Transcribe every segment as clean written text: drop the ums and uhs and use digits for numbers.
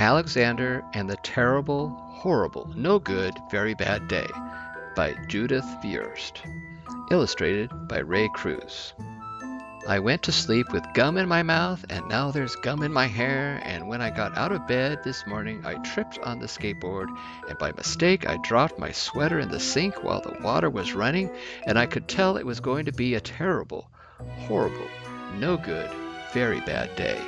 Alexander and the Terrible, Horrible, No Good, Very Bad Day by Judith Viirst. Illustrated by Ray Cruz. I went to sleep with gum in my mouth, and now there's gum in my hair, and when I got out of bed this morning I tripped on the skateboard, and by mistake I dropped my sweater in the sink while the water was running, and I could tell it was going to be a terrible, horrible, no good, very bad day.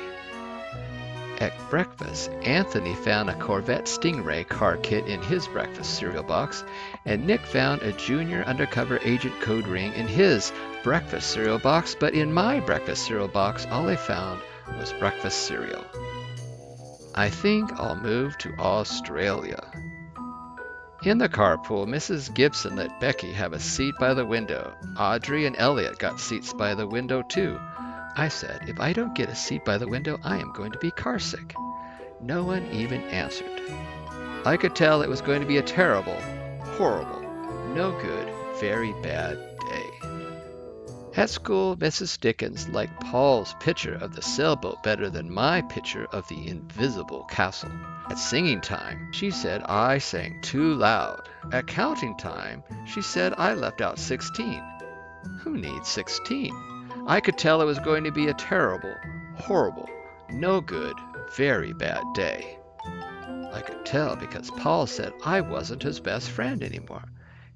At breakfast, Anthony found a Corvette Stingray car kit in his breakfast cereal box, and Nick found a junior undercover agent code ring in his breakfast cereal box, but in my breakfast cereal box, all I found was breakfast cereal. I think I'll move to Australia. In the carpool, Mrs. Gibson let Becky have a seat by the window. Audrey and Elliot got seats by the window too. I said, if I don't get a seat by the window, I am going to be carsick. No one even answered. I could tell it was going to be a terrible, horrible, no good, very bad day. At school, Mrs. Dickens liked Paul's picture of the sailboat better than my picture of the invisible castle. At singing time, she said I sang too loud. At counting time, she said I left out 16. Who needs 16? I could tell it was going to be a terrible, horrible, no good, very bad day. I could tell because Paul said I wasn't his best friend anymore.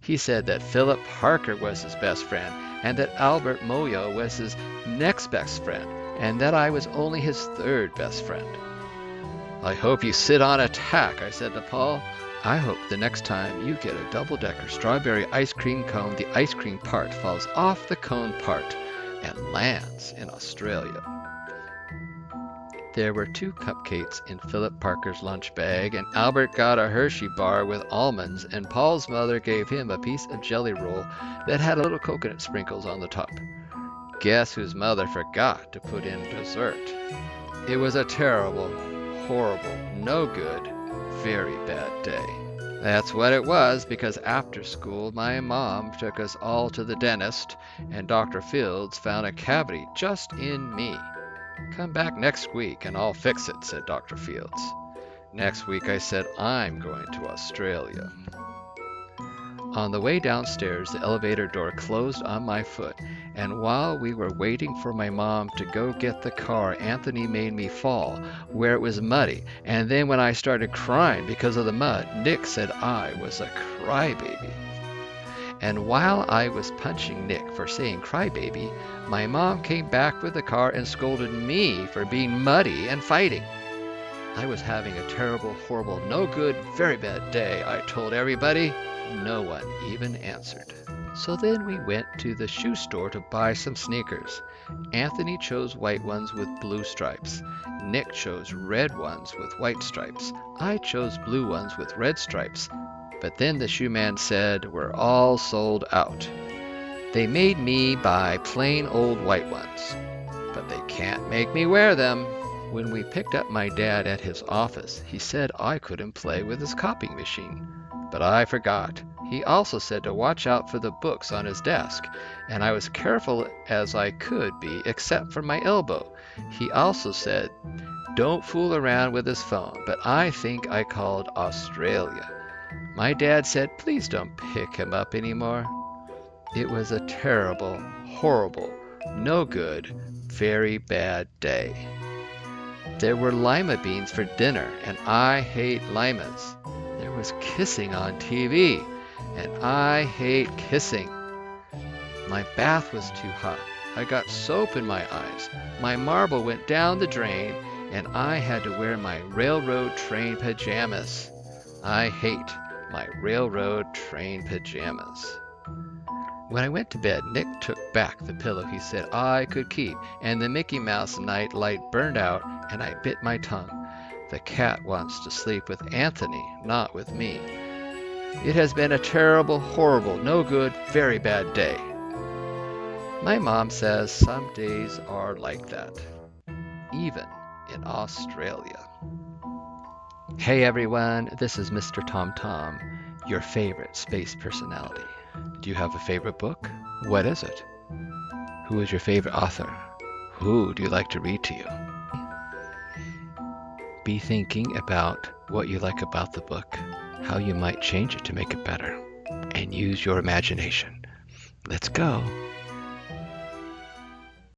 He said that Philip Parker was his best friend, and that Albert Moyo was his next best friend, and that I was only his third best friend. I hope you sit on a tack, I said to Paul. I hope the next time you get a double-decker strawberry ice cream cone, the ice cream part falls off the cone part and lands in Australia. There were 2 cupcakes in Philip Parker's lunch bag, and Albert got a Hershey bar with almonds, and Paul's mother gave him a piece of jelly roll that had a little coconut sprinkles on the top. Guess whose mother forgot to put in dessert? It was a terrible, horrible, no good, very bad day. That's what it was, because after school my mom took us all to the dentist, and Dr. Fields found a cavity just in me. Come back next week and I'll fix it, said Dr. Fields. Next week I said I'm going to Australia. On the way downstairs, the elevator door closed on my foot, and while we were waiting for my mom to go get the car, Anthony made me fall where it was muddy, and then when I started crying because of the mud, Nick said I was a crybaby. And while I was punching Nick for saying crybaby, my mom came back with the car and scolded me for being muddy and fighting. I was having a terrible, horrible, no good, very bad day, I told everybody. No one even answered. So then we went to the shoe store to buy some sneakers. Anthony chose white ones with blue stripes. Nick chose red ones with white stripes. I chose blue ones with red stripes. But then the shoe man said we're all sold out. They made me buy plain old white ones, but they can't make me wear them. When we picked up my dad at his office, he said I couldn't play with his copying machine. But I forgot. He also said to watch out for the books on his desk, and I was careful as I could be except for my elbow. He also said, don't fool around with his phone, but I think I called Australia. My dad said, please don't pick him up anymore. It was a terrible, horrible, no good, very bad day. There were lima beans for dinner, and I hate limas. There was kissing on TV, and I hate kissing. My bath was too hot. I got soap in my eyes. My marble went down the drain, and I had to wear my railroad train pajamas. I hate my railroad train pajamas. When I went to bed, Nick took back the pillow he said I could keep, and the Mickey Mouse night light burned out, and I bit my tongue. The cat wants to sleep with Anthony, not with me. It has been a terrible, horrible, no good, very bad day. My mom says some days are like that, even in Australia. Hey everyone, this is Mr. Tom Tom, your favorite space personality. Do you have a favorite book? What is it? Who is your favorite author? Who do you like to read to you? be thinking about what you like about the book, how you might change it to make it better, and use your imagination. Let's go.